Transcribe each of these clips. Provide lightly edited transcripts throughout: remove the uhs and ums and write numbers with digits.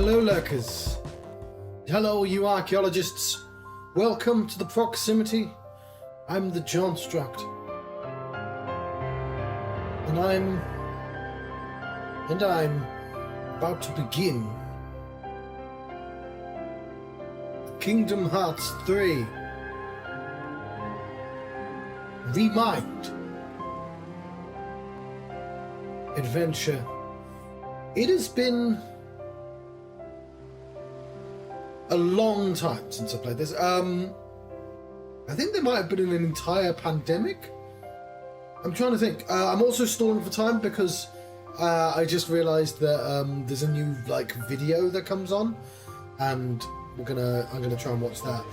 Hello, lurkers. Hello, you archaeologists. Welcome to the proximity. I'm the John Struct. And I'm about to begin Kingdom Hearts 3 Remind Adventure. It has been a long time since I played this. I think there might have been an entire pandemic. I'm trying to think. I'm also stalling for time because I just realised that there's a new video that comes on, and I'm gonna try and watch that.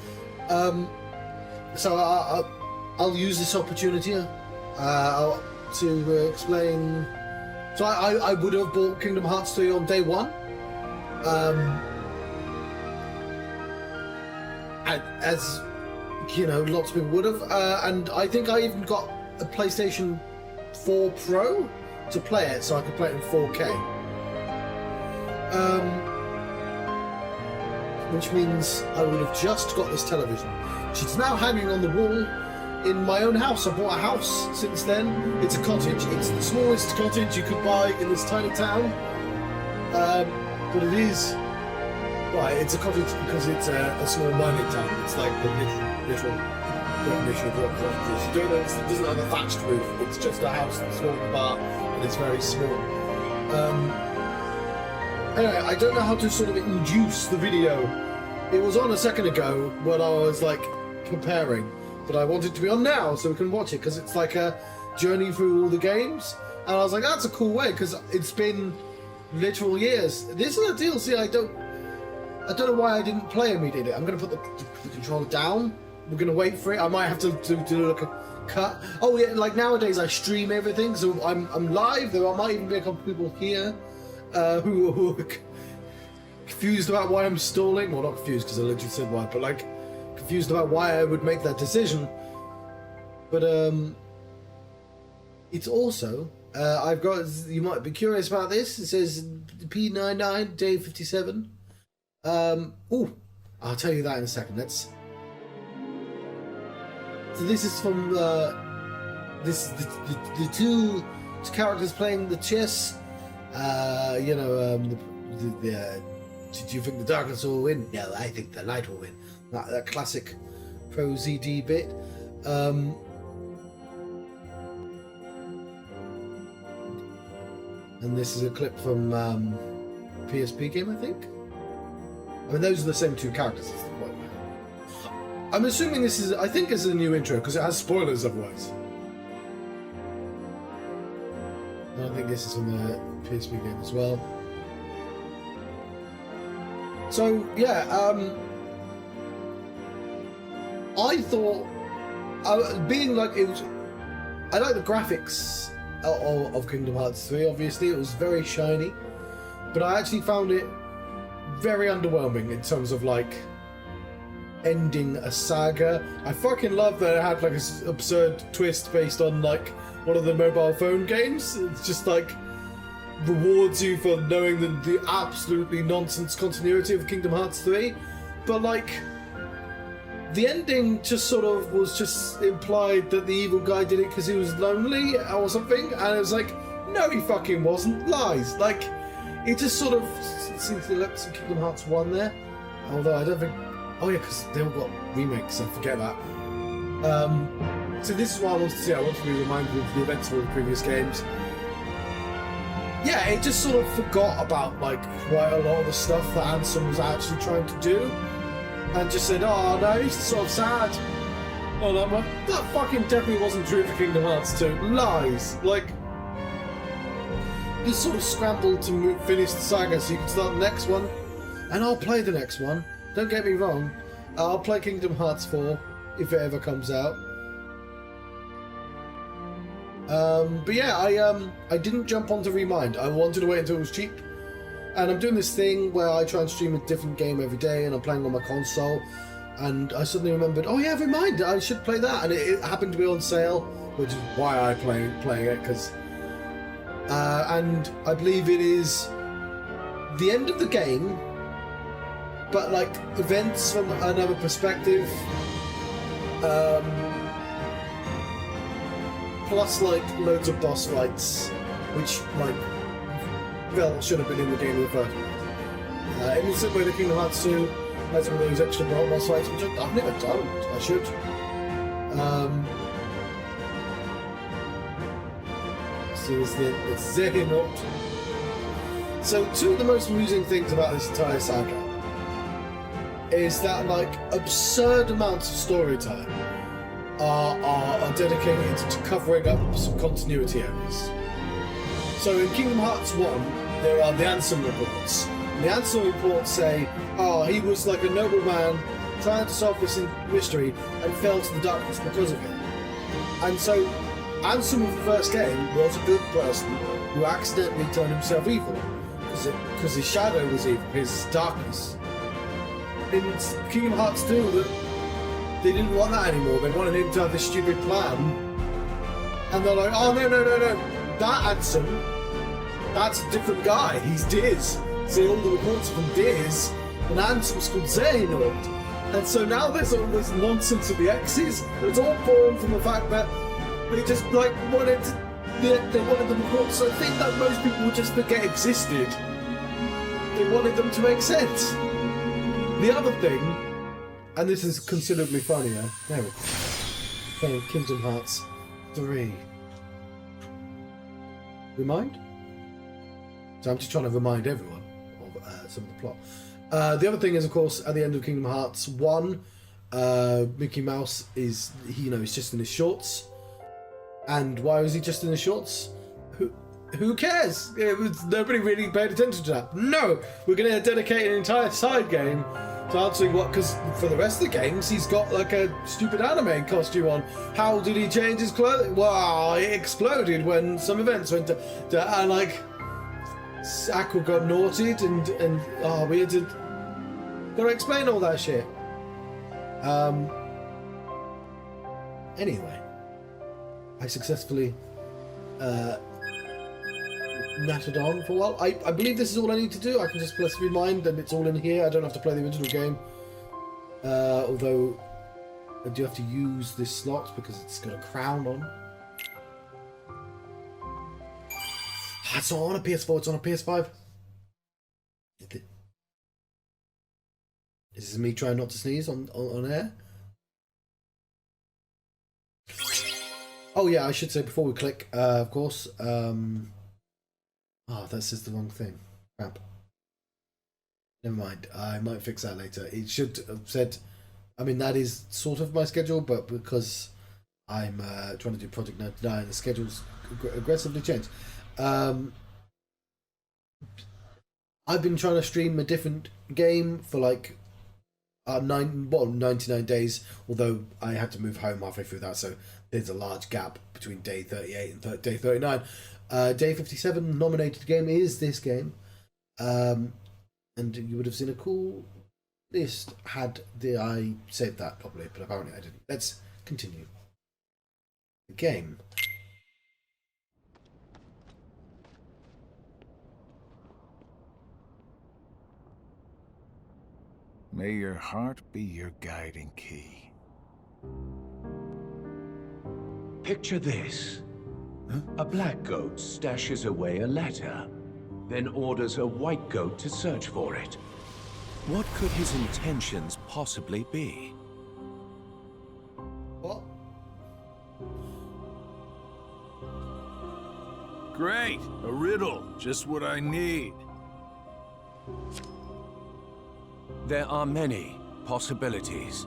So I'll use this opportunity to explain. So I would have bought Kingdom Hearts 3 on day one. As you know, lots of people would have, and I think I even got a PlayStation 4 Pro to play it, so I could play it in 4K. Which means I would have just got this television, which is now hanging on the wall in my own house. I bought a house since then. It's a cottage. It's the smallest cottage you could buy in this tiny town, but it is. Right, it's a cottage because it's a small mining town. It's like the literal definition of what a cottage is. You don't know, it doesn't have a thatched roof. It's just a house that's falling apart and it's very small. Anyway, I don't know how to sort of induce the video. It was on a second ago when I was preparing, but I want it to be on now so we can watch it because it's like a journey through all the games. And I was like, that's a cool way because it's been literal years. This is a DLC I don't know why I didn't play immediately. I'm going to put the controller down. We're going to wait for it. I might have to do a cut. Oh yeah, nowadays I stream everything, so I'm live. There might even be a couple of people here who are confused about why I'm stalling. Well, not confused because I literally said why, but confused about why I would make that decision. But it's also I've got. You might be curious about this. It says P99 day 57. I'll tell you that in a second. So this is from the two characters playing the chess. Did you think the darkness will win? No, I think the light will win. That classic Pro ZD bit. And this is a clip from PSP game, I think. I mean, those are the same two characters. Is the point. I'm assuming this is. I think this is a new intro because it has spoilers otherwise. And I think this is from the PSP game as well. So yeah, I thought, being it was. I like the graphics of Kingdom Hearts 3. Obviously, it was very shiny, but I actually found it very underwhelming in terms of ending a saga. I fucking love that it had this absurd twist based on one of the mobile phone games. It's just rewards you for knowing the absolutely nonsense continuity of Kingdom Hearts 3, but the ending just sort of was just implied that the evil guy did it because he was lonely or something, and it was no, he fucking wasn't. Lies. It just sort of seems to look some Kingdom Hearts 1 there, although I don't think. Oh yeah, because they all got remakes. I forget that. So this is what I wanted to see. I want to be reminded of the events of all the previous games. Yeah, it just sort of forgot about quite a lot of the stuff that Ansem was actually trying to do, and just said, "Oh no, he's sort of sad." Oh no, that fucking definitely wasn't true for Kingdom Hearts 2. Lies. Just sort of scrambled to finish the saga so you can start the next one, and I'll play the next one. Don't get me wrong, I'll play Kingdom Hearts 4 if it ever comes out. But yeah, I didn't jump onto Remind. I wanted to wait until it was cheap, and I'm doing this thing where I try and stream a different game every day, and I'm playing on my console, and I suddenly remembered, oh yeah, Remind, I should play that, and it happened to be on sale, which is why I playing it, because and I believe it is the end of the game but like events from another perspective. Plus like loads of boss fights, which like well should have been in the game in the first place. In the same way, the Kingdom Hearts 2 has all those extra boss fights, which I've never done. I should. So it's Xehanort. So two of the most amusing things about this entire saga is that like absurd amounts of storytelling are dedicated to covering up some continuity errors. So in Kingdom Hearts 1, there are the Ansem reports. And the Ansem reports say, oh, he was like a noble man trying to solve this mystery and fell to the darkness because of it. And so Ansem of the first game was a good person who accidentally turned himself evil because his shadow was evil, his darkness. In Kingdom Hearts 2, they didn't want that anymore. They wanted him to have this stupid plan. And they're like, oh, no. That Ansem, that's a different guy. He's Diz. See, all the reports from Diz, and Ansem's called Xehanort. And so now there's all this nonsense of the X's. It's all born from the fact that they just like wanted they wanted the reports. So I think that most people would just forget existed. They wanted them to make sense. The other thing, and this is considerably funnier, there we go, playing Kingdom Hearts 3. Remind? So I'm just trying to remind everyone of some of the plot. The other thing is, of course, at the end of Kingdom Hearts 1, Mickey Mouse is, he's just in his shorts. And why was he just in his shorts? Who cares? Nobody really paid attention to that. No! We're going to dedicate an entire side game to answering because for the rest of the games, he's got like a stupid anime costume on. How did he change his clothing? Well, it exploded when some events went to and like, Aqua got naughtied and we had to gotta explain all that shit. Anyway, I successfully nattered on for a while. I believe this is all I need to do. I can just press remind and it's all in here. I don't have to play the original game. Although I do have to use this slot because it's got a crown on. It's not on a PS4, it's on a PS5. This is me trying not to sneeze on air. Oh yeah, I should say before we click, of course. That says the wrong thing. Crap. Never mind. I might fix that later. It should have said. I mean, that is sort of my schedule, but because I'm trying to do Project 99, the schedule's aggressively changed. I've been trying to stream a different game for like 99 days, although I had to move home halfway through that, so there's a large gap between day 38 and day 39. Day 57 nominated game is this game, and you would have seen a cool list had I said that properly, but apparently I didn't. Let's continue. The game. May your heart be your guiding key. Picture this. A black goat stashes away a letter, then orders a white goat to search for it. What could his intentions possibly be? What? Great! A riddle. Just what I need. There are many possibilities.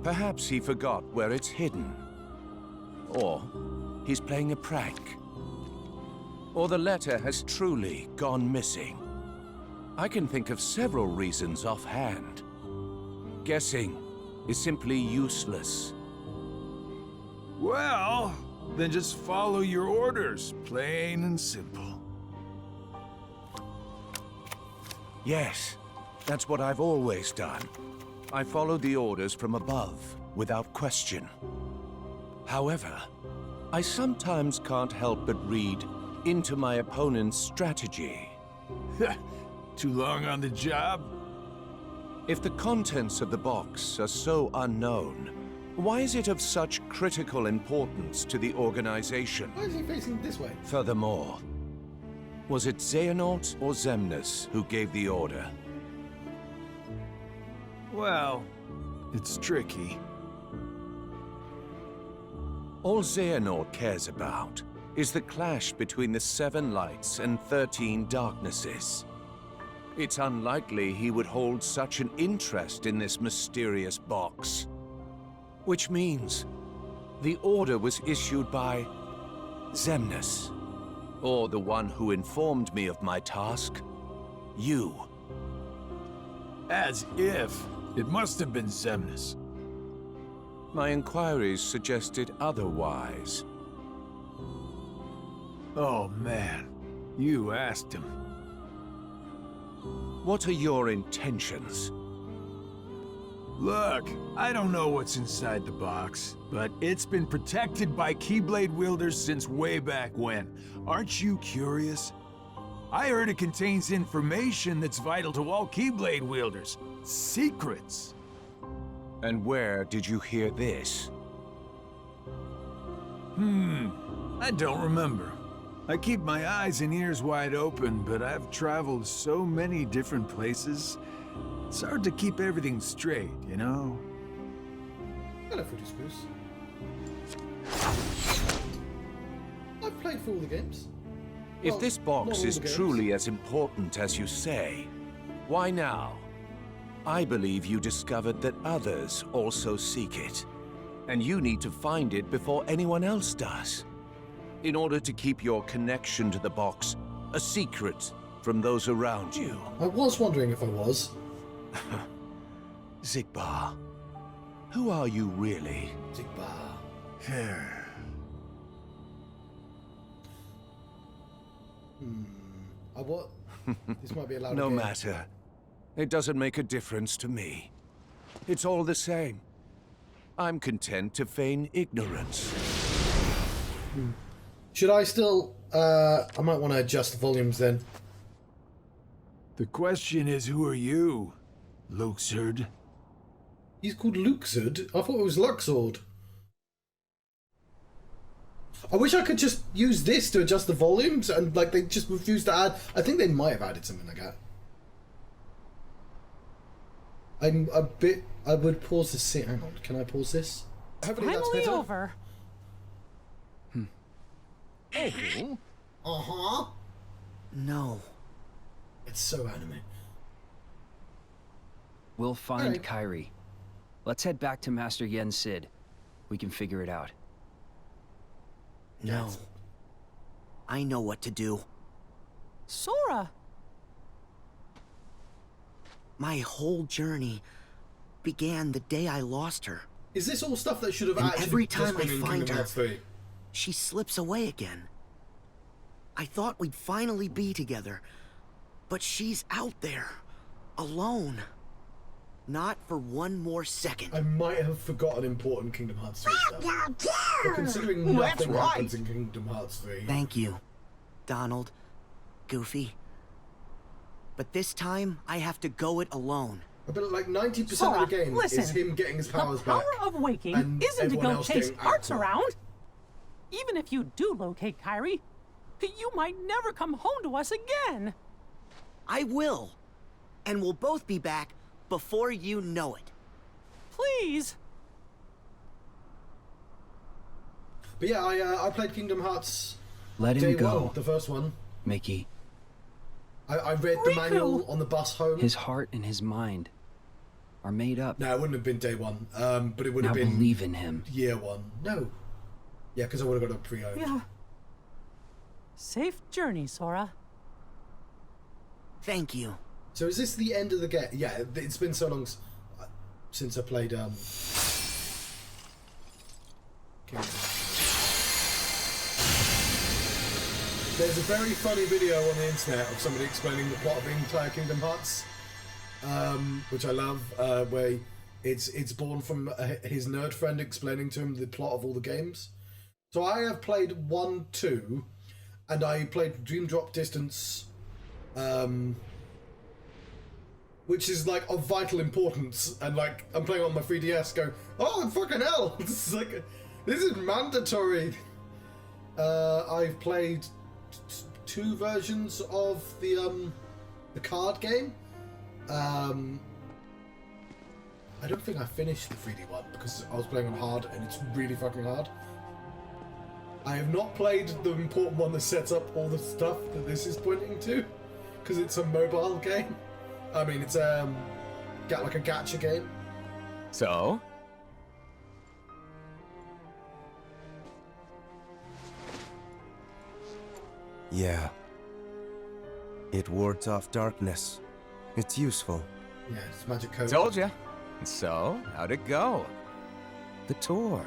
Perhaps he forgot where it's hidden. Or he's playing a prank. Or the letter has truly gone missing. I can think of several reasons offhand. Guessing is simply useless. Well, then just follow your orders. Plain and simple. Yes, that's what I've always done. I followed the orders from above, without question. However, I sometimes can't help but read into my opponent's strategy. Too long on the job? If the contents of the box are so unknown, why is it of such critical importance to the organization? Why is he facing this way? Furthermore, was it Xehanort or Xemnas who gave the order? Well, it's tricky. All Xehanort cares about is the clash between the 7 lights and 13 darknesses. It's unlikely he would hold such an interest in this mysterious box. Which means the order was issued by Xemnas, or the one who informed me of my task, you. As if. It must have been Xemnas. My inquiries suggested otherwise. Oh man, you asked him. What are your intentions? Look, I don't know what's inside the box, but it's been protected by Keyblade wielders since way back when. Aren't you curious? I heard it contains information that's vital to all Keyblade wielders. Secrets. And where did you hear this? I don't remember. I keep my eyes and ears wide open, but I've traveled so many different places. It's hard to keep everything straight, you know? Hello, Fruity Spruce. I've played for all the games. If Well, this not box all is the games. truly as important as you say, why now? I believe you discovered that others also seek it, and you need to find it before anyone else does, in order to keep your connection to the box a secret from those around you. I was wondering if I was. Xigbar, who are you really? Xigbar. What? This might be allowed. No again. matter. It doesn't make a difference to me. It's all the same. I'm content to feign ignorance. Should I still? I might want to adjust the volumes then. The question is, who are you, Luxord? He's called Luxord. I thought it was Luxord. I wish I could just use this to adjust the volumes, and like they just refused to add. I think they might have added something like that. I'm a bit. I would pause this. Hang on. Can I pause this? Hopefully that's Finally better. over. Uh-huh. No. It's so anime. We'll find Alright. Kairi. Let's head back to Master Yen Sid. We can figure it out. No. I know what to do. Sora! My whole journey began the day I lost her. Is this all stuff that should have And actually every just time been I in find Kingdom her- Hearts 3? She slips away again. I thought we'd finally be together, but she's out there, alone. Not for one more second. I might have forgotten important Kingdom Hearts 3 stuff. But considering nothing happens in Kingdom Hearts 3... Thank you, Donald, Goofy. But this time, I have to go it alone. I bet like 90% Sora, of the game is listen. him getting his powers The power back. of waking and isn't to everyone go else chase getting hearts out. around. Even if you do locate Kairi, you might never come home to us again. I will. And we'll both be back before you know it. Please. But yeah, I played Kingdom Hearts Let him day go, one, the first one. Mickey. I read the Riku! manual on the bus home. His heart and his mind are made up. No, it wouldn't have been day one, but it would Now have been believe in him. year one. No. Yeah, because I would have got a pre-owned. Yeah. Safe journey, Sora. Thank you. So is this the end of the game? Yeah, it's been so long since I played Kingdom. There's a very funny video on the internet of somebody explaining the plot of the entire Kingdom Hearts, which I love, where it's born from his nerd friend explaining to him the plot of all the games. So I have played 1, 2, and I played Dream Drop Distance, which is like of vital importance. And like I'm playing on my 3DS, going, oh fucking hell, this is like, this is mandatory. I've played two versions of the card game. I don't think I finished the 3D one because I was playing on hard and it's really fucking hard. I have not played the important one that sets up all the stuff that this is pointing to, because it's a mobile game. I mean, it's like a gacha game. So? Yeah. It wards off darkness. It's useful. Yeah, it's magic code. Told ya. So, how'd it go? The tour.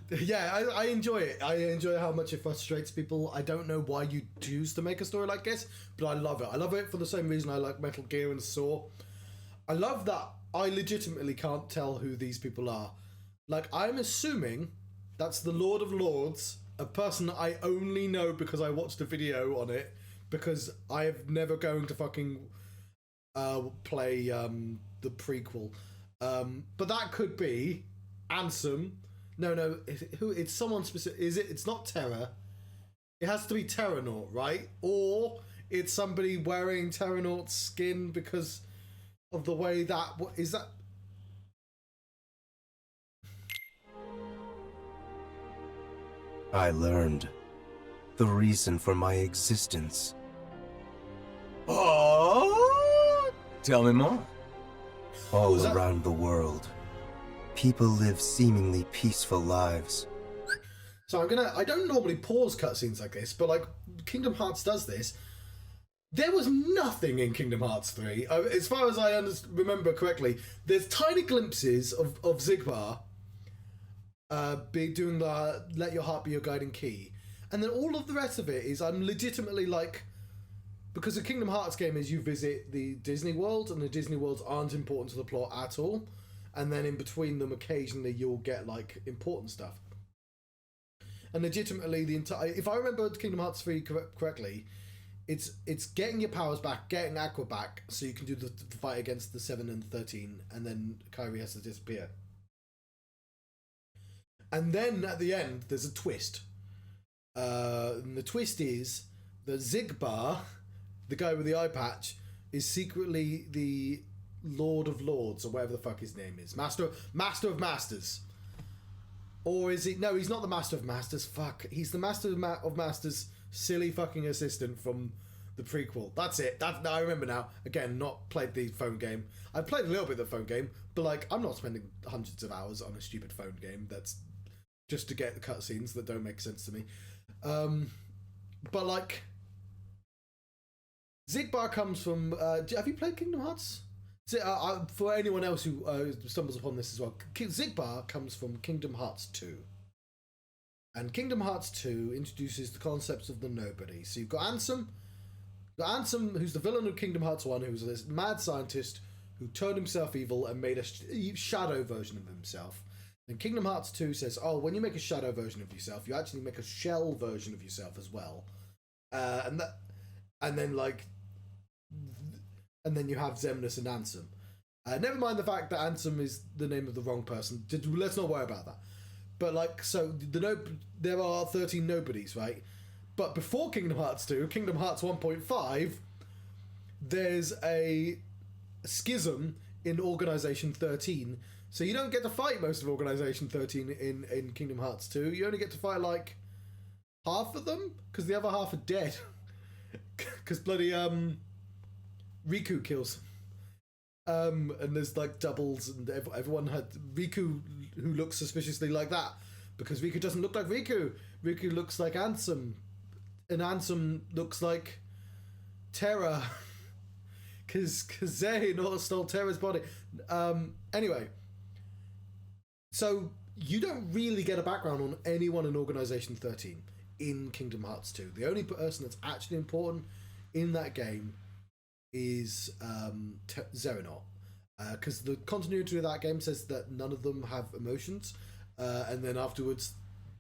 Yeah, I enjoy it. I enjoy how much it frustrates people. I don't know why you choose to make a story like this, but I love it. I love it for the same reason I like Metal Gear and Saw. I love that I legitimately can't tell who these people are. Like, I'm assuming that's the Lord of Lords, a person I only know because I watched a video on it, because I'm never going to fucking play the prequel. But that could be Ansem. No, it's someone specific. It's not Terra. It has to be Terranaut, right? Or it's somebody wearing Terranaut's skin because of the way that... What is that? I learned the reason for my existence. Oh! Tell me more. All Was that- around the world, people live seemingly peaceful lives. So I don't normally pause cutscenes like this, but like Kingdom Hearts does this. There was nothing in Kingdom Hearts 3. As far as I remember correctly, there's tiny glimpses of Zigbar doing the Let Your Heart Be Your Guiding Key. And then all of the rest of it is I'm legitimately like... Because a Kingdom Hearts game is you visit the Disney World, and the Disney Worlds aren't important to the plot at all. And then in between them, occasionally you'll get like important stuff. And legitimately, the entire... If I remember Kingdom Hearts 3 correctly... It's getting your powers back, getting Aqua back, so you can do the fight against the 7 and 13, and then Kairi has to disappear. And then at the end, there's a twist. And the twist is that Zigbar, the guy with the eye patch, is secretly the Lord of Lords, or whatever the fuck his name is. Master of Masters. Or is he... No, he's not the Master of Masters. Fuck. He's the Master of Masters... silly fucking assistant from the prequel. That's it. I remember now. Again, not played the phone game. I've played a little bit of the phone game, but like, I'm not spending hundreds of hours on a stupid phone game that's just to get the cutscenes that don't make sense to me. But like, Zigbar comes from... have you played Kingdom Hearts? For anyone else who stumbles upon this as well, Zigbar comes from Kingdom Hearts 2. And Kingdom Hearts 2 introduces the concepts of the nobody. So you've got Ansem, who's the villain of Kingdom Hearts 1, who's this mad scientist who turned himself evil and made a shadow version of himself. And Kingdom Hearts 2 says, oh, when you make a shadow version of yourself, you actually make a shell version of yourself as well. And then you have Xemnas and Ansem. Never mind the fact that Ansem is the name of the wrong person. Let's not worry about that. But like, so there are 13 nobodies, right? But before Kingdom Hearts 2, Kingdom Hearts 1.5, there's a schism in Organization 13. So you don't get to fight most of Organization 13 in Kingdom Hearts 2. You only get to fight like half of them, because the other half are dead. Because bloody Riku kills them. And there's like doubles, and everyone had Riku, who looks suspiciously like that, because Riku doesn't look like Riku. Riku looks like Ansem, and Ansem looks like Terra, because Xehanort stole Terra's body. Anyway, so you don't really get a background on anyone in Organization 13 in Kingdom Hearts 2. The only person that's actually important in that game is Xehanort. Because the continuity of that game says that none of them have emotions, and then afterwards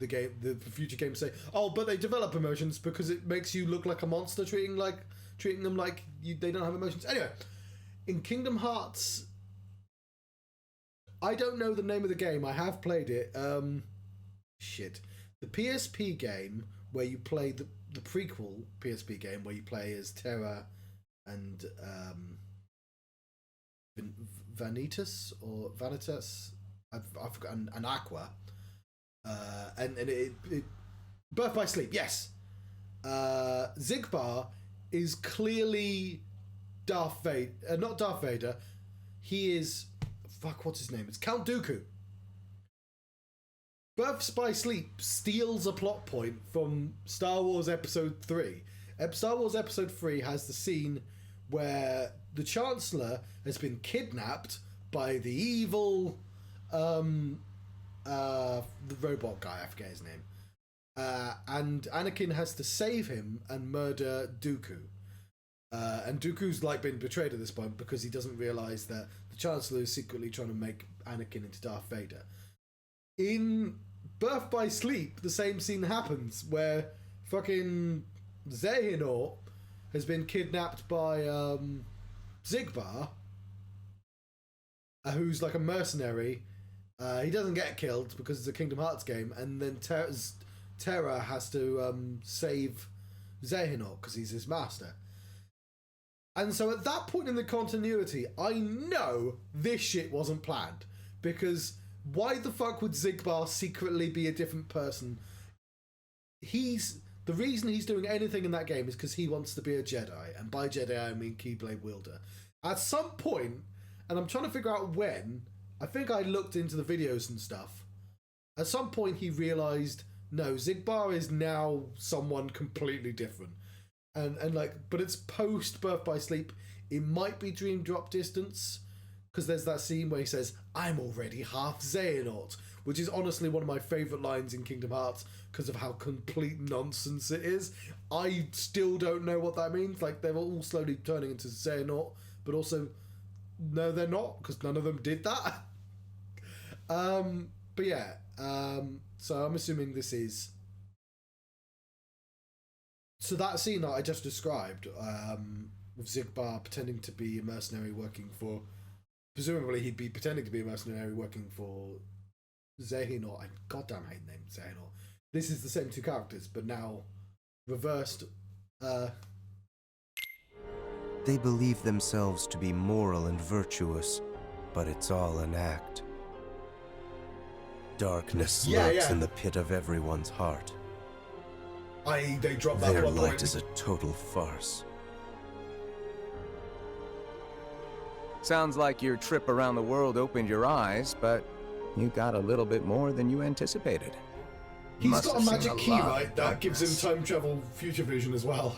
the future games say, oh, but they develop emotions because it makes you look like a monster, treating them like they don't have emotions. Anyway, in Kingdom Hearts, I don't know the name of the game. I have played it. The PSP game where you play the prequel PSP game where you play as Terra and Vanitas or Vanitas. I've forgotten, and Aqua. And it Birth by Sleep, yes. Xigbar is clearly Darth Vader, not Darth Vader. He is what's his name? It's Count Dooku. Birth by Sleep steals a plot point from Star Wars Episode 3. Star Wars Episode 3 has the scene where the Chancellor has been kidnapped by the evil the robot guy, I forget his name. And Anakin has to save him and murder Dooku. And Dooku's like been betrayed at this point because he doesn't realise that the Chancellor is secretly trying to make Anakin into Darth Vader. In Birth by Sleep, the same scene happens where fucking Xehanort has been kidnapped by Xigbar, who's like a mercenary. He doesn't get killed because it's a Kingdom Hearts game, and then Terra has to save Xehanort because he's his master. And so at that point in the continuity, I know this shit wasn't planned, because why the fuck would Xigbar secretly be a different person? The reason he's doing anything in that game is because he wants to be a Jedi, and by Jedi I mean Keyblade wielder. At some point, and I'm trying to figure out when, I think I looked into the videos and stuff. At some point he realised, no, Xigbar is now someone completely different. And like, but it's post Birth by Sleep. It might be Dream Drop Distance, because there's that scene where he says, I'm already half Xehanort, which is honestly one of my favourite lines in Kingdom Hearts because of how complete nonsense it is. I still don't know what that means. Like, they're all slowly turning into Xehanort, but also, no, they're not, because none of them did that. But yeah, so I'm assuming this is... So that scene that I just described, with Xigbar pretending to be a mercenary working for... Presumably he'd be pretending to be a mercenary working for Xehanort. I goddamn hate the name Xehanort. This is the same two characters, but now reversed. They believe themselves to be moral and virtuous, but it's all an act. Darkness lurks in the pit of everyone's heart. They drop that Their plot light point. is a total farce. Sounds like your trip around the world opened your eyes, but you got a little bit more than you anticipated. He's Must got a have seen magic key, lot of right? That gives him darkness. time travel, future vision as well.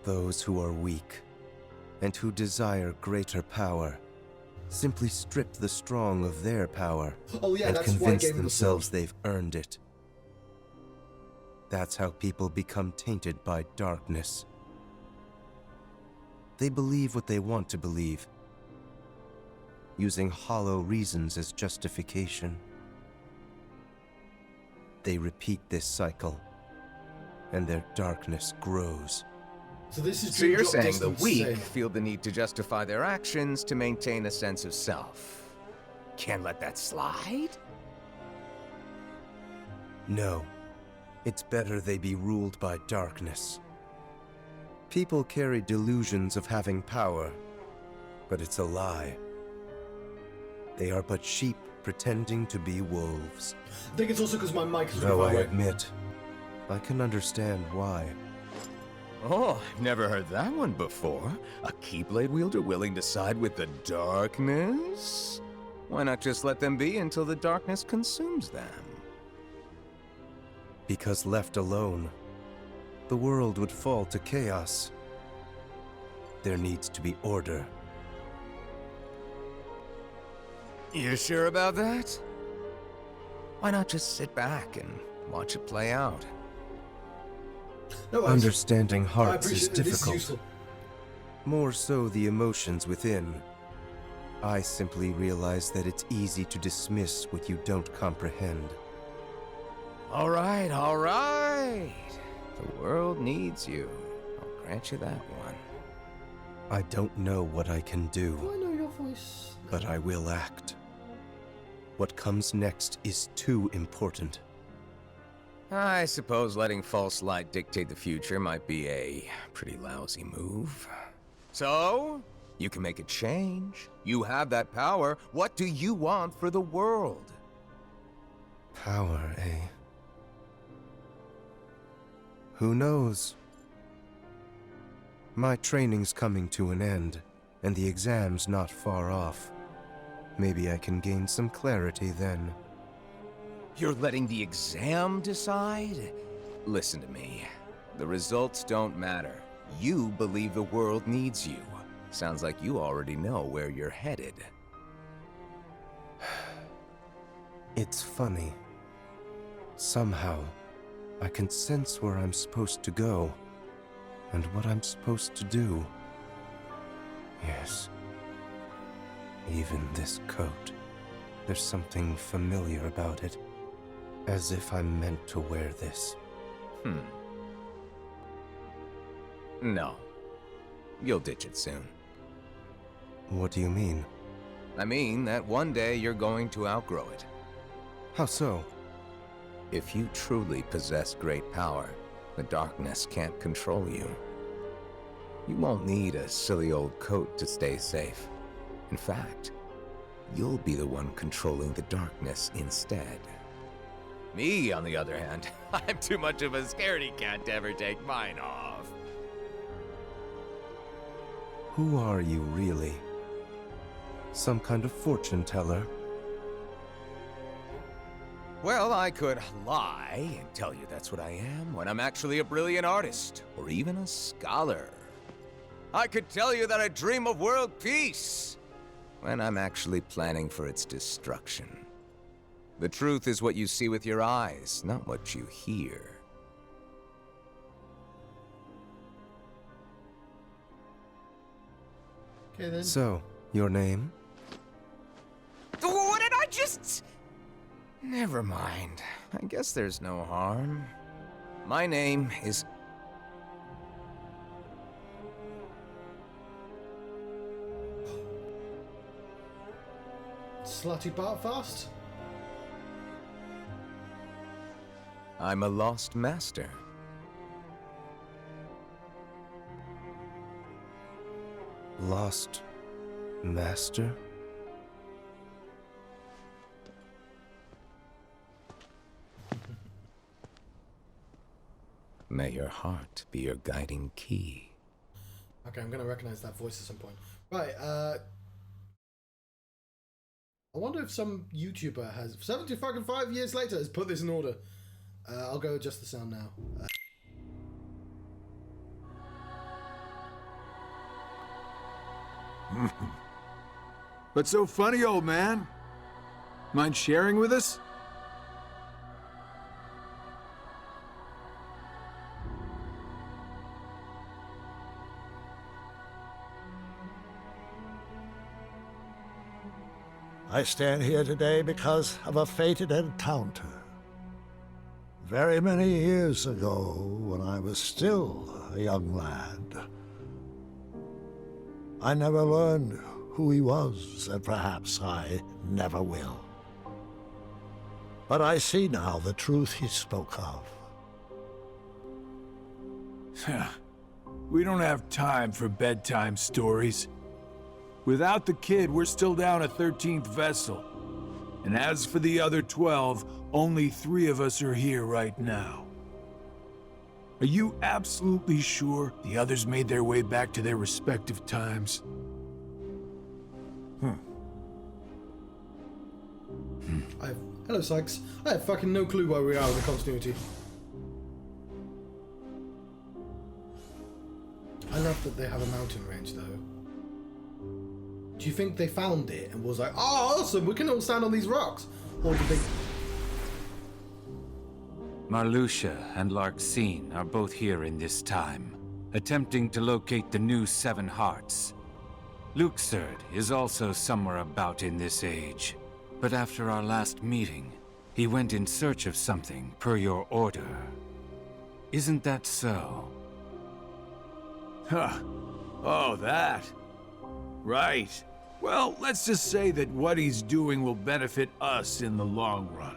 Those who are weak and who desire greater power simply strip the strong of their power Oh yeah, and that's why I convince gave him the sword. themselves they've earned it. That's how people become tainted by darkness. They believe what they want to believe, using hollow reasons as justification. They repeat this cycle, and their darkness grows. So this is So you're Dream Drop saying the Distance weak saying- feel the need to justify their actions to maintain a sense of self. Can't let that slide? No, it's better they be ruled by darkness. People carry delusions of having power, but it's a lie. They are but sheep pretending to be wolves. I think it's also because my mic is really Though far I away. admit, I can understand why. Oh, I've never heard that one before. A Keyblade wielder willing to side with the darkness? Why not just let them be until the darkness consumes them? Because left alone, the world would fall to chaos. There needs to be order. You sure about that? Why not just sit back and watch it play out? No worries. Understanding I hearts is appreciate it. This is difficult. useful. More so the emotions within. I simply realize that it's easy to dismiss what you don't comprehend. All right, all right. The world needs you. I'll grant you that one. I don't know what I can Do do, I know your voice? but I will act. What comes next is too important. I suppose letting false light dictate the future might be a pretty lousy move. So, you can make a change. You have that power. What do you want for the world? Power, eh? Who knows? My training's coming to an end, and the exam's not far off. Maybe I can gain some clarity then. You're letting the exam decide? Listen to me. The results don't matter. You believe the world needs you. Sounds like you already know where you're headed. It's funny. Somehow, I can sense where I'm supposed to go, and what I'm supposed to do. Yes. Even this coat. There's something familiar about it. As if I'm meant to wear this. No. You'll ditch it soon. What do you mean? I mean that one day you're going to outgrow it. How so? If you truly possess great power, the darkness can't control you. You won't need a silly old coat to stay safe. In fact, you'll be the one controlling the darkness instead. Me, on the other hand, I'm too much of a scaredy cat to ever take mine off. Who are you, really? Some kind of fortune teller? Well, I could lie and tell you that's what I am when I'm actually a brilliant artist, or even a scholar. I could tell you that I dream of world peace when I'm actually planning for its destruction. The truth is what you see with your eyes, not what you hear. Okay then. So, your name? What did I just... Never mind. I guess there's no harm. My name is... Slutty Bartfast? I'm a lost master. Lost Master? May your heart be your guiding key. Okay, I'm gonna recognize that voice at some point. Right, I wonder if some YouTuber has 75 years later has put this in order. I'll go adjust the sound now. What's so funny, old man? Mind sharing with us? I stand here today because of a fated encounter. Very many years ago, when I was still a young lad. I never learned who he was, and perhaps I never will. But I see now the truth he spoke of. We don't have time for bedtime stories. Without the kid, we're still down a 13th vessel. And as for the other 12, only 3 of us are here right now. Are you absolutely sure the others made their way back to their respective times? Hello, Sykes. I have fucking no clue where we are in the continuity. I love that they have a mountain range, though. Do you think they found it and was like, oh, awesome, we can all stand on these rocks? Or did they... Marluxia and Larxene are both here in this time, attempting to locate the new Seven Hearts. Luxord is also somewhere about in this age, but after our last meeting, He went in search of something, per your order. Isn't that so? Huh. Oh, that. Right. Well, let's just say that what he's doing will benefit us in the long run.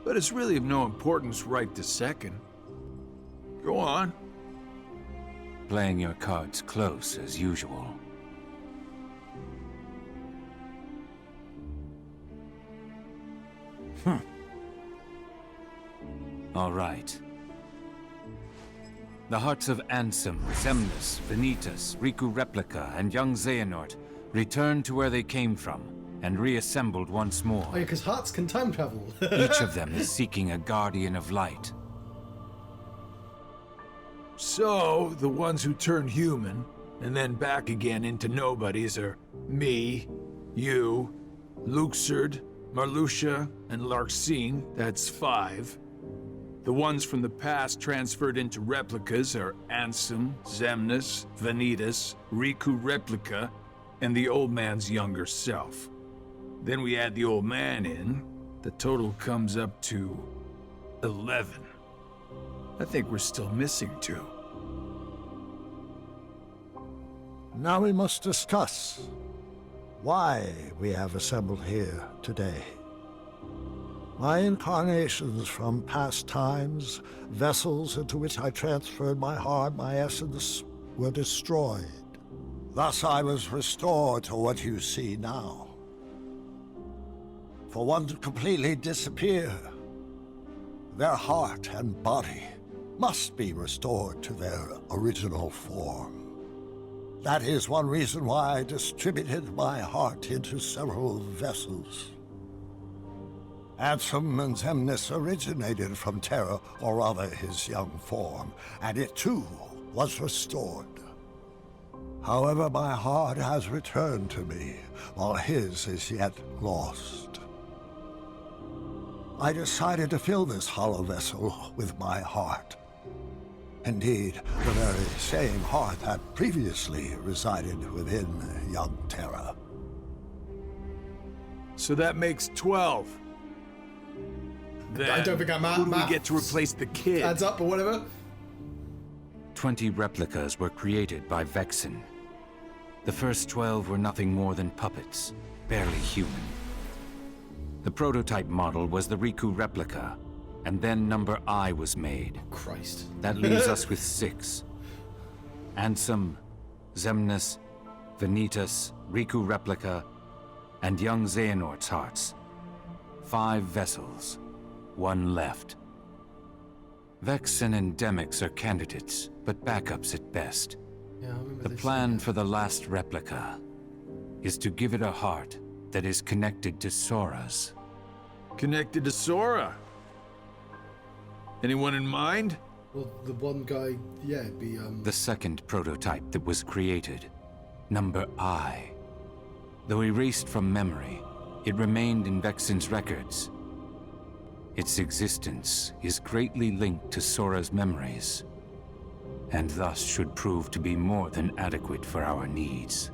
But it's really of no importance right this second. Go on. Playing your cards close as usual. All right. The hearts of Ansem, Xemnas, Vanitas, Riku Replica, and young Xehanort returned to where they came from and reassembled once more. Oh, yeah, because hearts can time travel. Each of them is seeking a guardian of light. So, the ones who turn human, and then back again into nobodies are me, you, Luxord, Marluxia, and Larxene, that's 5. The ones from the past transferred into replicas are Ansem, Xemnas, Vanitas, Riku Replica, and the old man's younger self. Then we add the old man in, the total comes up to 11. I think we're still missing 2. Now we must discuss why we have assembled here today. My incarnations from past times, vessels into which I transferred my heart, my essence, were destroyed. Thus I was restored to what you see now. For one to completely disappear, their heart and body must be restored to their original form. That is one reason why I distributed my heart into several vessels. Ansem and Xemnas originated from Terra, or rather his young form, and it too was restored. However, my heart has returned to me, while his is yet lost. I decided to fill this hollow vessel with my heart. Indeed, the very same heart that previously resided within young Terra. So that makes 12. Then, I don't think I'm who do we get to replace the kid? Adds up or whatever. 20 replicas were created by Vexen. The first 12 were nothing more than puppets, barely human. The prototype model was the Riku Replica, and then number I was made. Christ. That leaves us with 6. Ansem, Xemnas, Vanitas, Riku Replica, and young Xehanort's hearts. 5 vessels. 1 left. Vexen and Demyx are candidates, but backups at best. Yeah, I remember The this. plan for the last replica is to give it a heart that is connected to Sora's. Connected to Sora. Anyone in mind? Well, the one guy, yeah, it'd be, The second prototype that was created, number I. Though erased from memory, it remained in Vexen's records. Its existence is greatly linked to Sora's memories, and thus should prove to be more than adequate for our needs.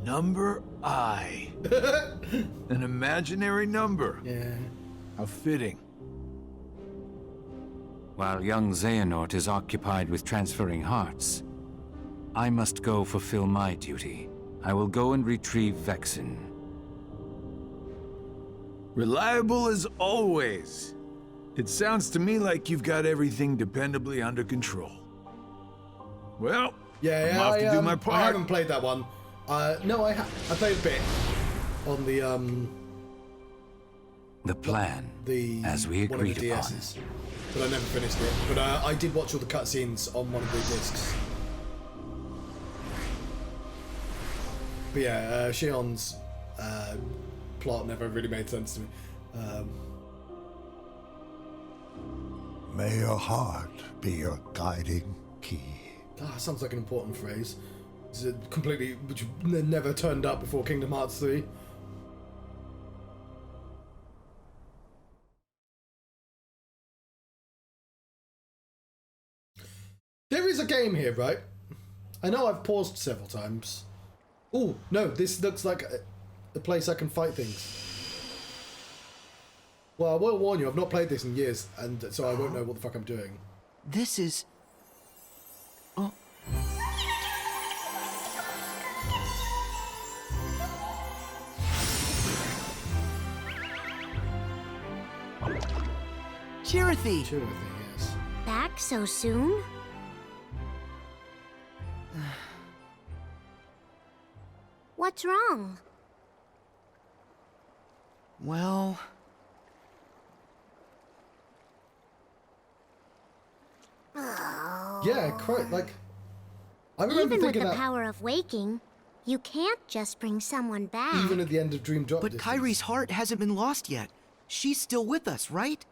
Number I. An imaginary number. yeah. How fitting. While young Xehanort is occupied with transferring hearts, I must go fulfill my duty. I will go and retrieve Vexen. Reliable as always. It sounds to me like you've got everything dependably under control. Well, Yeah, I'm off to do my I part. haven't played that one. No, I played a bit on The plan, the as we one of the agreed upon. DSs, but I never finished it. But I did watch all the cutscenes on one of the discs. But yeah, Shion's plot never really made sense to me. May your heart be your guiding key. Sounds like an important phrase. Is it completely, which never turned up before Kingdom Hearts 3? There is a game here, right? I know I've paused several times. Oh, no, this looks like a place I can fight things. Well, I will warn you, I've not played this in years, and so I won't know what the fuck I'm doing. This is... Oh. Chirithy! Chirithy, yes. Back so soon? What's wrong? Well... Yeah, quite, like... I remember Even with thinking the that power of waking, you can't just bring someone back. even at the end of Dream Drop But Distance. Kyrie's heart hasn't been lost yet. She's still with us, right?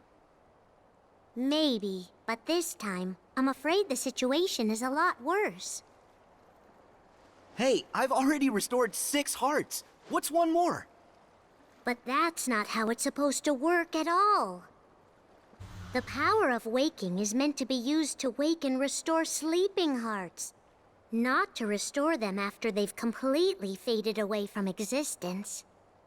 Maybe, but this time, I'm afraid the situation is a lot worse. Hey, I've already restored 6 hearts. What's one more? But that's not how it's supposed to work at all. The power of waking is meant to be used to wake and restore sleeping hearts, not to restore them after they've completely faded away from existence.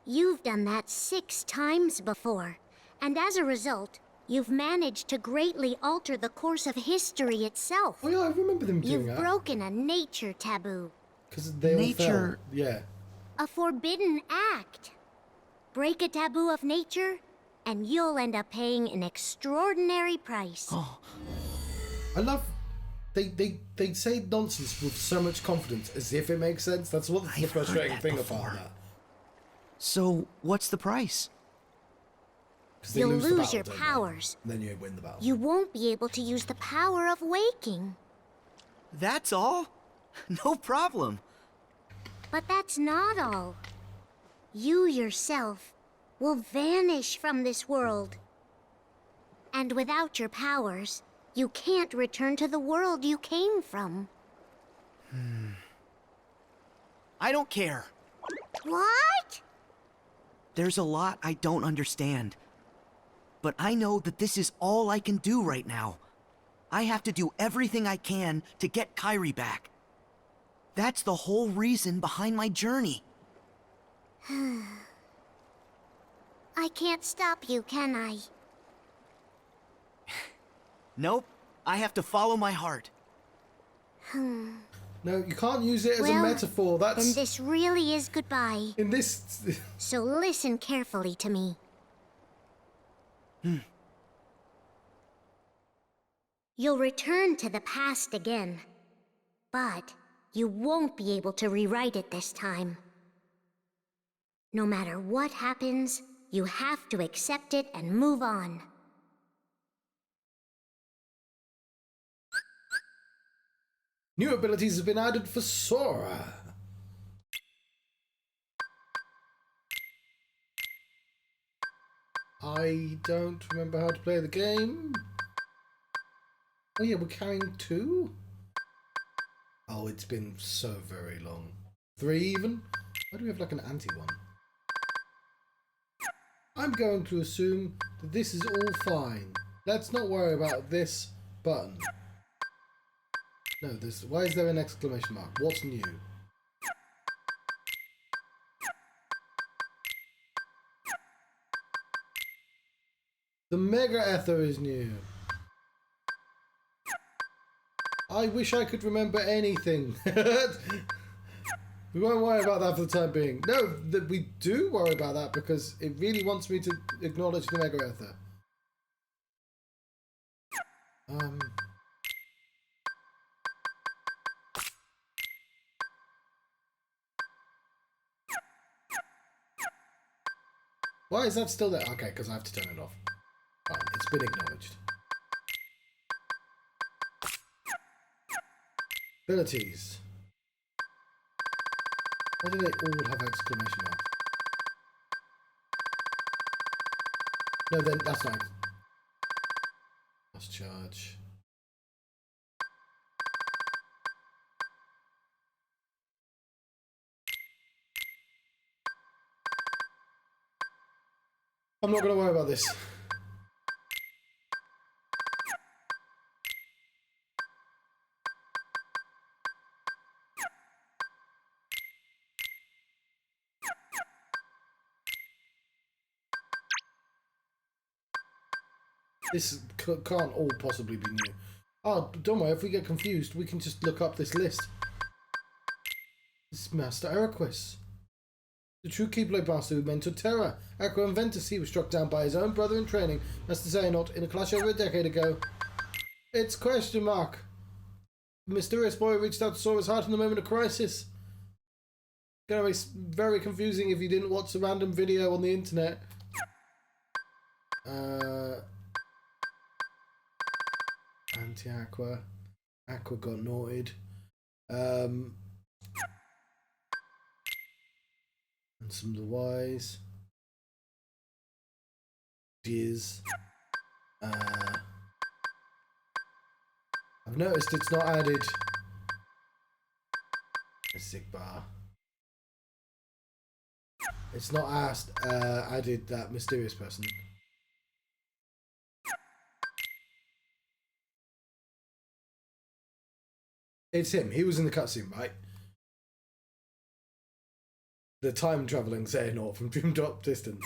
You've done that 6 times before, and as a result, you've managed to greatly alter the course of history itself. Oh yeah, I remember them doing You've that. broken a nature taboo, Because they all Nature- fell. Yeah. a forbidden act. Break a taboo of nature, and you'll end up paying an extraordinary price. I love... They say nonsense with so much confidence, as if it makes sense. That's what the I've heard frustrating that thing before. about that. So, what's the price? 'Cause they You'll lose the lose battle, your don't they? powers. And then you win the battle. You won't be able to use the power of waking. That's all? No problem. But that's not all. You yourself will vanish from this world. And without your powers, you can't return to the world you came from. I don't care. What? There's a lot I don't understand. But I know that this is all I can do right now. I have to do everything I can to get Kyrie back. That's the whole reason behind my journey. I can't stop you, can I? Nope. I have to follow my heart. No, you can't use it as a Well, metaphor. Then That's... this really is goodbye. In this... So listen carefully to me. You'll return to the past again, but you won't be able to rewrite it this time. No matter what happens, you have to accept it and move on. New abilities have been added for Sora. I don't remember how to play the game. Oh yeah, we're carrying 2? Oh, it's been so very long. 3 even? Why do we have like an anti-one? I'm going to assume that this is all fine. Let's not worry about this button. No, this. Why is there an exclamation mark? What's new? The Mega Ether is new. I wish I could remember anything. We won't worry about that for the time being. No, we do worry about that because it really wants me to acknowledge the Mega Ether. Why is that still there? Okay, because I have to turn it off. Fine, it's been acknowledged. Abilities. Why do they all have exclamation marks? No, then that's not. Lost charge. I'm not going to worry about this. This can't all possibly be new. Oh, don't worry, if we get confused, we can just look up this list. This is Master Araquis. The true Keyblade Master who mentored Terra. Aqua and Ventus, he was struck down by his own brother in training, Master Xehanort, in a clash over a decade ago. It's question mark. The mysterious boy reached out to Sora's heart in the moment of crisis. Gonna be very confusing if you didn't watch a random video on the internet. Anti-Aqua. Aqua got naughted. And some of the Ys. Diz. I've noticed it's not added. A Sigbar. It's not added that mysterious person. It's him. He was in the cutscene, right? The time-traveling Xehanort from Dream Drop Distance.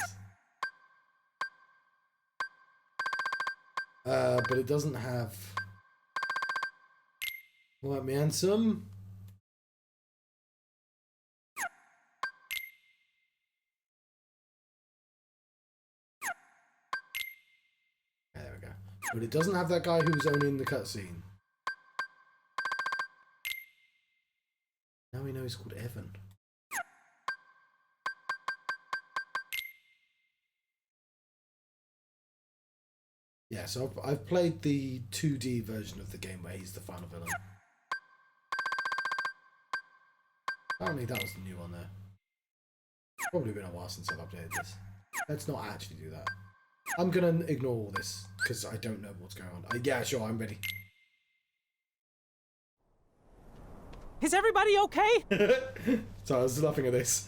But it doesn't have... Like me handsome. There we go. But it doesn't have that guy who was only in the cutscene. Now we know he's called Evan. Yeah, so I've played the 2D version of the game where he's the final villain. Apparently that was the new one there. It's probably been a while since I've updated this. Let's not actually do that. I'm gonna ignore all this because I don't know what's going on. Yeah, sure, I'm ready. Is everybody okay? So I was laughing at this.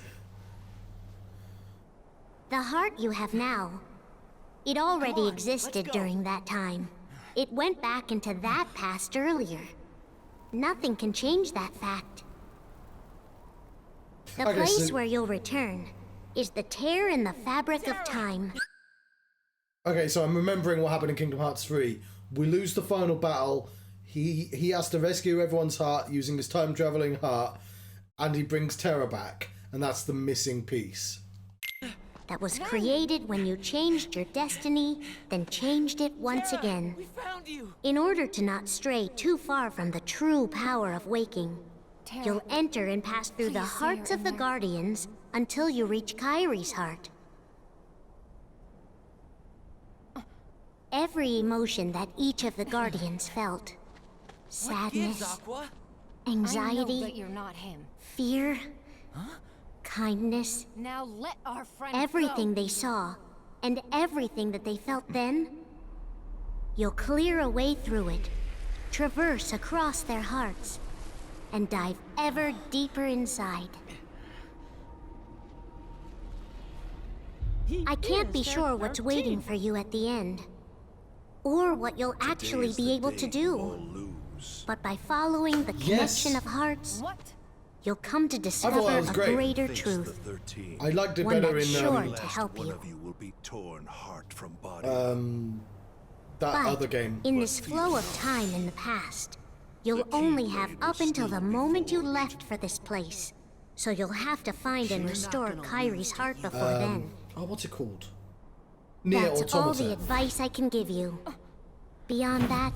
The heart you have now, it already existed during that time. It went back into that past earlier. Nothing can change that fact. The Okay, place so- where you'll return is the tear in the fabric of time. Okay, so I'm remembering what happened in Kingdom Hearts 3. We lose the final battle. He has to rescue everyone's heart using his time-traveling heart, and he brings Terra back, and that's the missing piece. That was created when you changed your destiny, then changed it once again. We found you. In order to not stray too far from the true power of waking, you'll enter and pass through the hearts of the Guardians until you reach Kairi's heart. Every emotion that each of the Guardians felt, sadness, anxiety, I know that you're not him. fear, kindness, Now let our friend everything go. they saw, and everything that they felt then, you'll clear a way through it, traverse across their hearts, and dive ever deeper inside. I can't be sure what's waiting for you at the end, or what you'll actually be able to do. But by following the connection of hearts, What? you'll come to thought discover that was a great. greater truth, I liked it one better that's in sure to help you. will be torn heart from body. that But other game. in this flow of time in the past, you'll only have up until the moment you left for this place. So you'll have to find and restore Kairi's heart before then. Oh, what's it called? Near That's all Automata. the advice I can give you. Beyond that,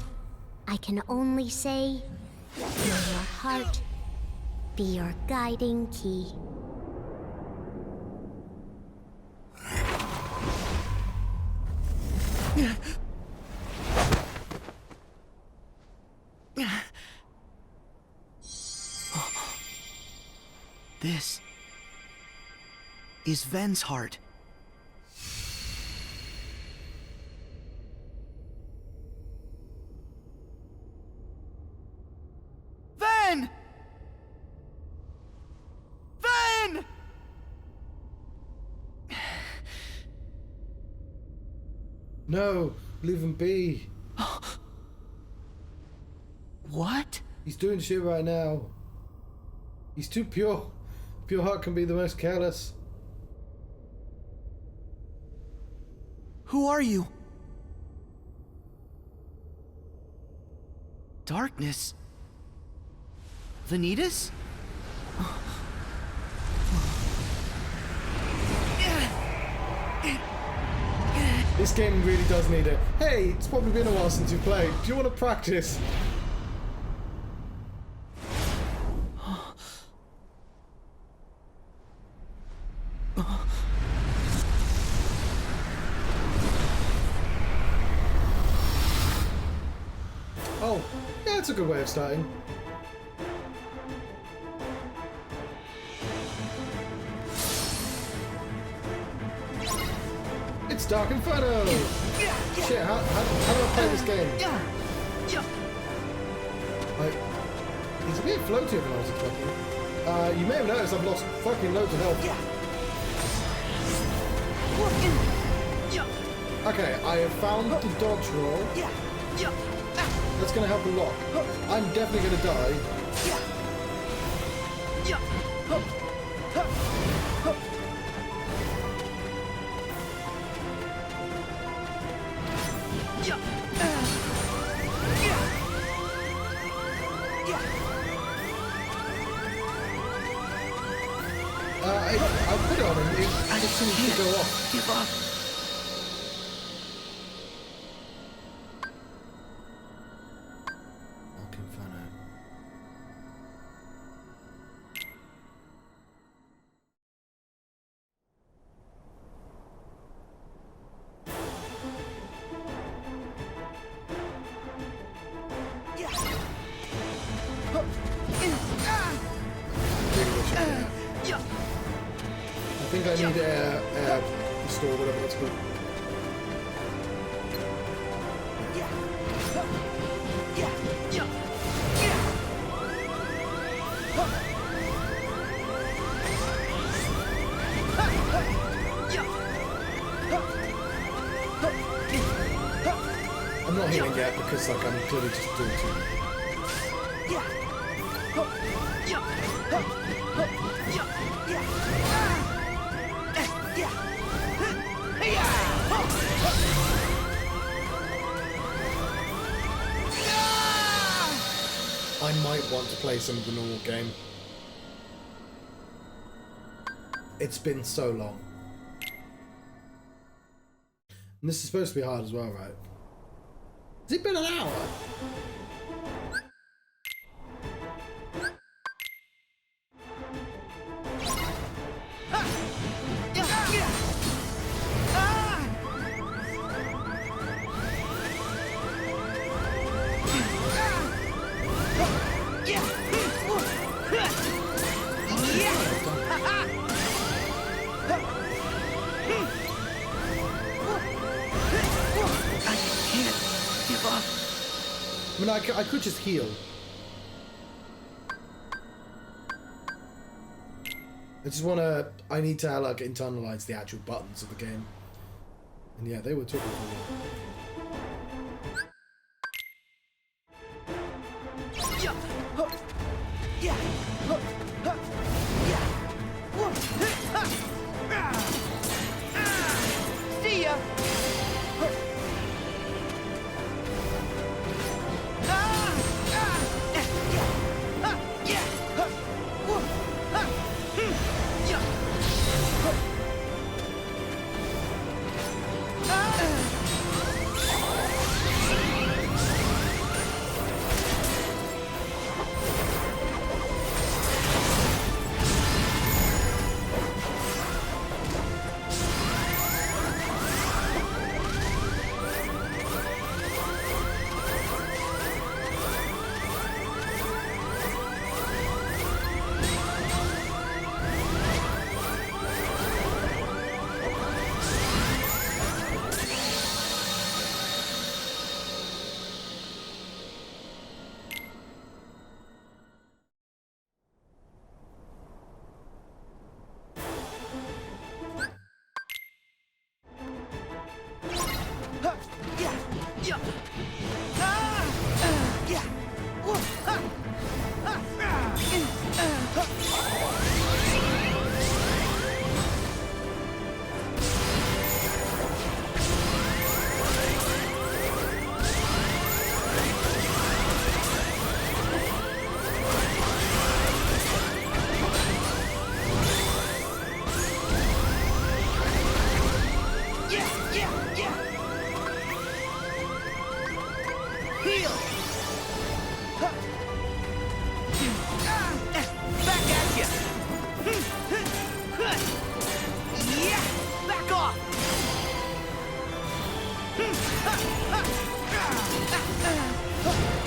I can only say, may your heart be your guiding key. This is Ven's heart. Ven! Ven! No, leave him be. What? He's doing shit right now. He's too pure. Pure heart can be the most careless. Who are you? Darkness? Vanitas? This game really does need it. Hey, it's probably been a while since you played. Do you want to practice? Oh, yeah, that's a good way of starting. It's Dark Inferno! Shit, how do I play this game? Like, it's a bit floatier than I was expecting. You may have noticed I've lost fucking loads of health. Okay, I have found the dodge roll. That's gonna help a lot. I'm definitely gonna die. I put it on him. It just seems to go off. Give up. Dark Inferno. I think I need air restore, whatever that's called. I'm not healing yet because like I'm clearly just doing too much. I might want to play some of the normal game. It's been so long. And this is supposed to be hard as well, right? Has it been an hour? I mean, I could just heal. I just want to... I need to, like, internalize the actual buttons of the game. And yeah, they were talking for a while. See ya!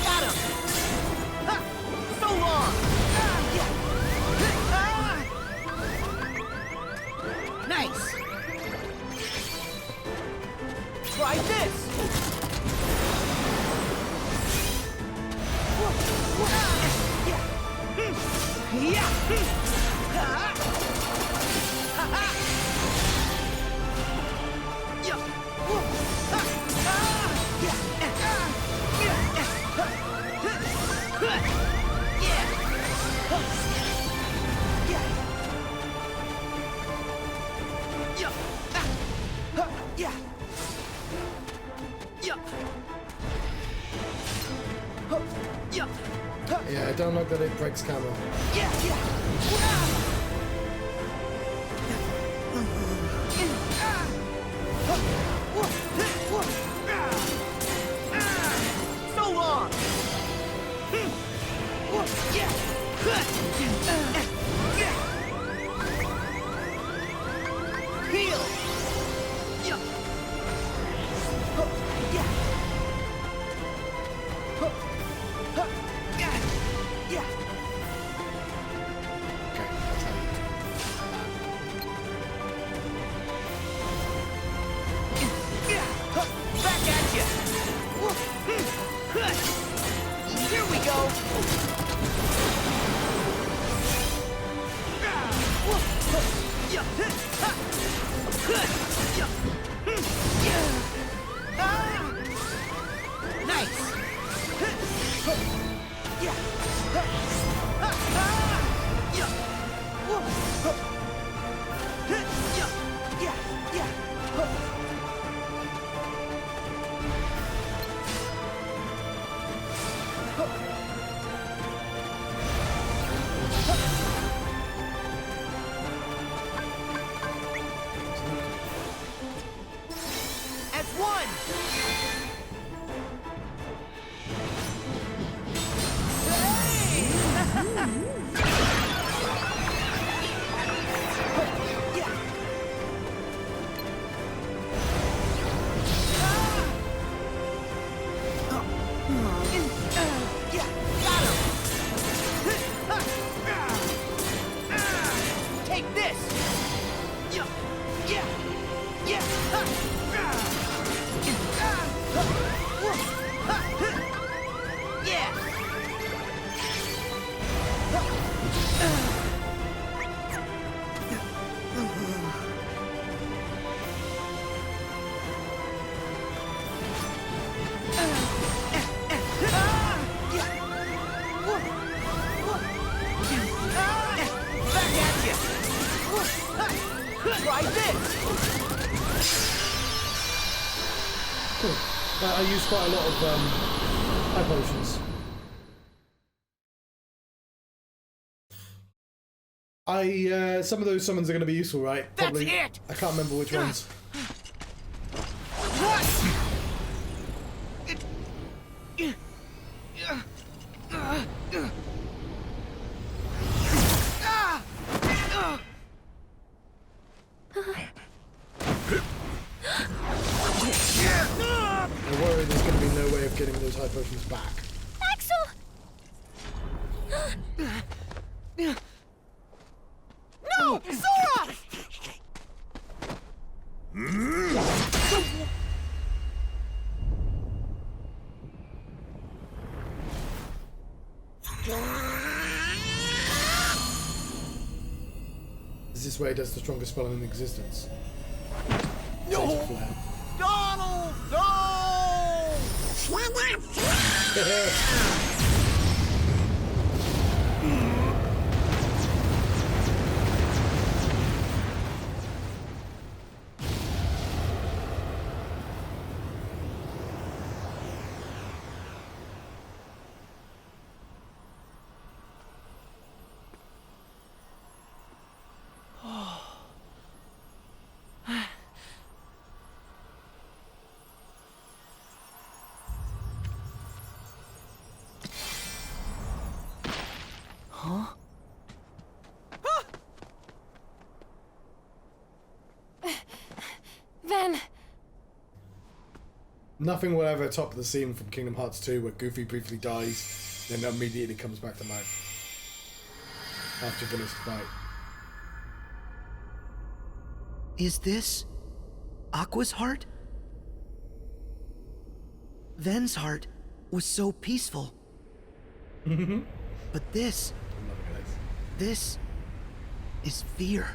Got him! So long! Nice! Try this! Yeah, I don't like that it breaks camera. So long! Heal! Okay, that's how you do it. Back at you! Here we go! Nice! As one! Take this! Try this! Cool. I use quite a lot of high potions. Some of those summons are going to be useful, right? Probably. That's it! I can't remember which ones. I worry there's going to be no way of getting those high potions back. Axel! No! Sora! Is this where he does the strongest spell in existence? No! Sage of Flare. Donald! No! Then... Nothing will ever top the scene from Kingdom Hearts 2 where Goofy briefly dies, then immediately comes back to life after finished the fight. Is this Aqua's heart? Ven's heart was so peaceful. But this is fear.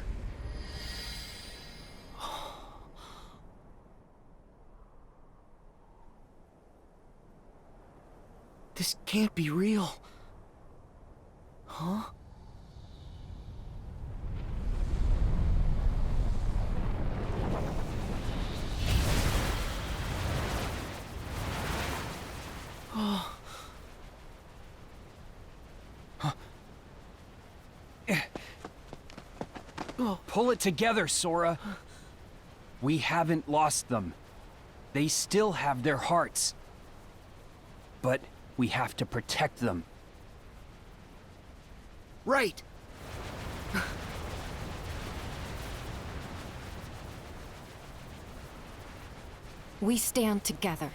This can't be real. Huh? Pull it together, Sora. We haven't lost them. They still have their hearts. But we have to protect them. Right. We stand together.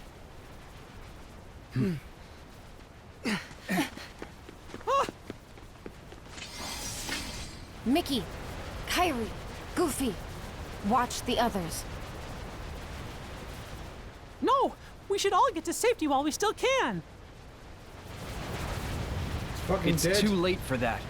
Mickey, Kairi, Goofy, watch the others. No! We should all get to safety while we still can! It's fucking It's dead. too late for that.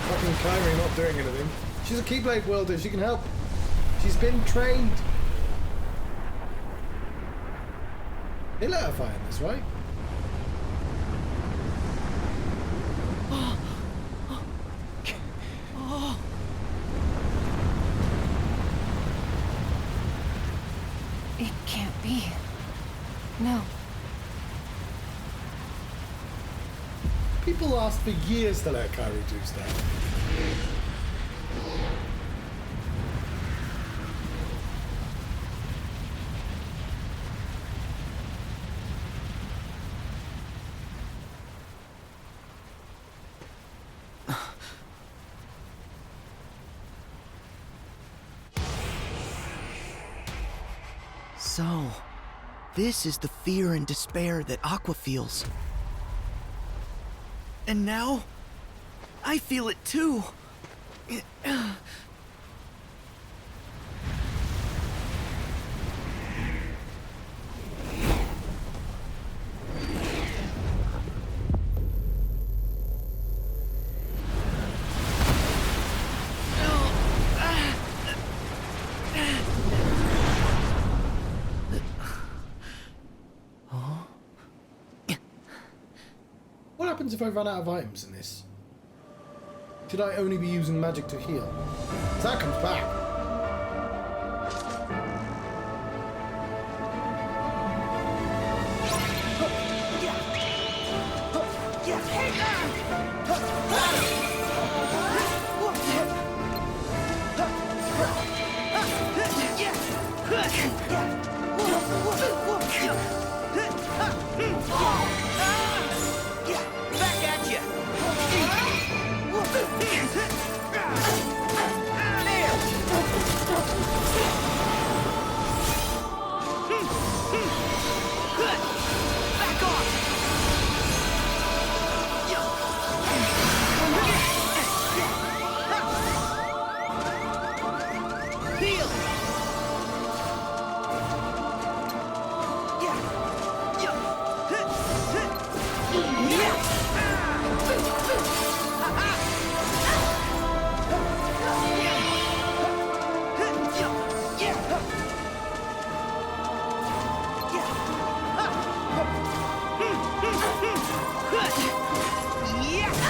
Fucking Kairi not doing anything. She's a Keyblade wielder, she can help. She's been trained. They let her fight in this, right? It can't be. No. People asked for years to let Kairi do stuff. So, this is the fear and despair that Aqua feels. And now, I feel it too. What happens if I run out of items in this? Should I only be using magic to heal? 'Cause that comes back. Back at you! Back off! Heal!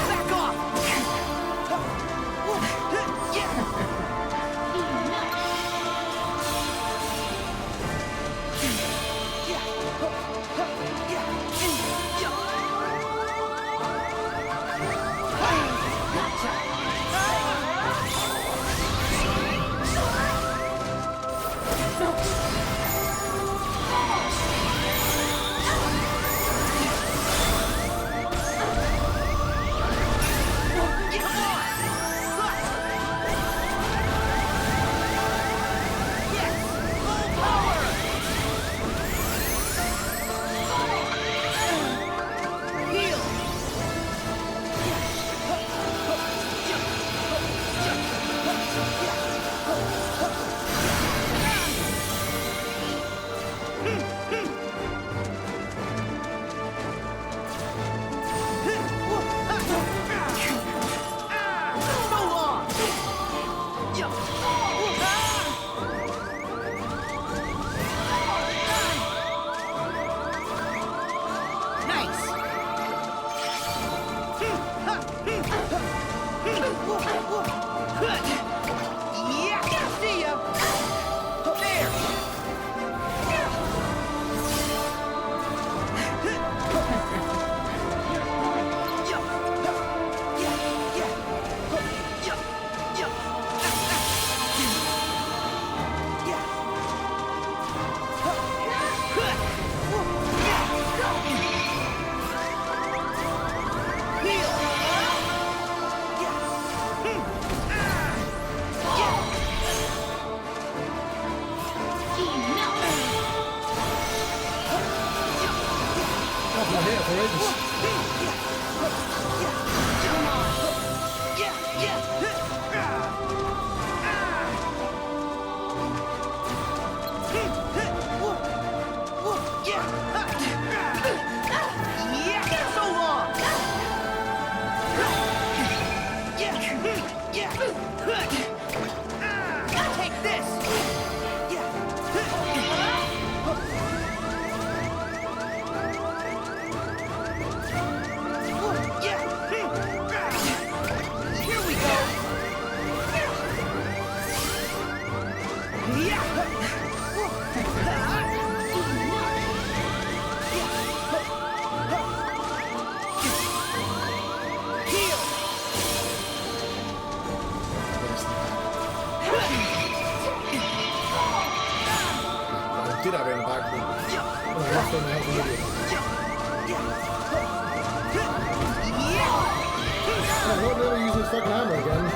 Back off! ages. Take this! Here we go! I did have it in the bag, but I left it in the house immediately. I'm not really using this fucking hammer again.